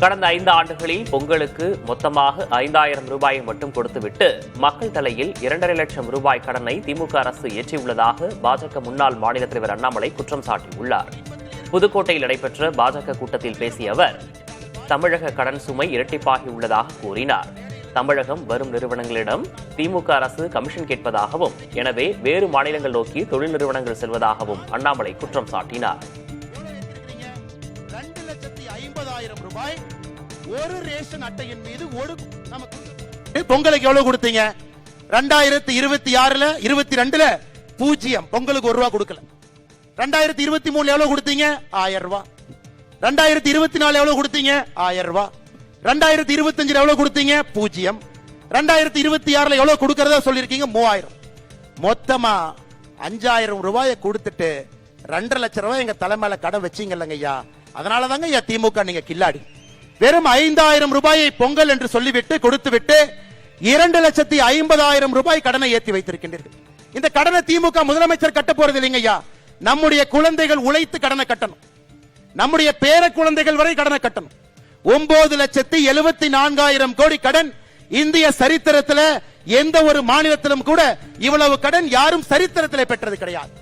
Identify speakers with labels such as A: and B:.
A: கடந்த 5 ஆண்டுகளில் பொங்கலுக்கு மொத்தமாக 5000 ரூபாயை மட்டும் கொடுத்துவிட்டு மக்கள் தலையில் 2.5 லட்சம் ரூபாய் கடனை திமுக அரசு ஏற்றியுள்ளதாக பாஜக முன்னாள் மாநில தலைவர் அண்ணாமலை குற்றம் சாட்டியுள்ளார். புதுக்கோட்டையில் நடைபெற்ற பாஜக கூட்டத்தில் பேசிய அவர் தமிழக கடன் சுமை இரட்டிப்பாகியுள்ளதாக கூறினார். தமிழகம் வரும் நிறுவனங்களிடம் திமுக அரசு கமிஷன் கேட்பதாகவும், எனவே வேறு மாநிலங்கள் நோக்கி தொழில் நிறுவனங்கள் செல்வதாகவும் அண்ணாமலை குற்றம் சாட்டினார்.
B: 2,50,000 ரூபாய் ஒரு ரேஷன் அட்டையின் மீது நமக்கு பொங்கலுக்கு எவ்வளவு கொடுத்தீங்க? 2026ல 22ல 0 பொங்கலுக்கு 1 ரூபா கொடுக்கல. 2023 எவ்வளவு கொடுத்தீங்க? 1000 ரூபாய். 2024 எவ்வளவு கொடுத்தீங்க? 1000 ரூபாய். 2025 எவ்வளவு கொடுத்தீங்க? 0. 2026ல எவ்வளவு கொடுக்கறதா சொல்லிருக்கீங்க? 3000. மொத்தமா 5000 ரூபாயை கொடுத்துட்டு 2.5 லட்சம் ரூபாய் எங்க தலைமையில கடன் வச்சீங்கல்லங்க ஐயா. அதனாலதாங்க ஐயா திமுக நீங்க கில்லாடி. வெறும் 5000 ரூபாயை பொங்கல் என்று சொல்லிவிட்டு கொடுத்துவிட்டு 2,50,000 ரூபாய் கடனை ஏற்றி வைத்திருக்கின்றீர்கள். இந்த கடனை திமுக முதலமைச்சர் கட்ட போறது இல்லைங்க ஐயா. நம்முடைய குழந்தைகள் உழைத்து கடனை கட்டணும். நம்முடைய பேர குழந்தைகள் வரை கடனை கட்டணும். 9,74,000 கோடி கடன். இந்திய சரித்திரத்தில் எந்த ஒரு மாநிலத்திலும் கூட இவ்வளவு கடன் யாரும் சரித்திரத்தில் பெற்றது கிடையாது.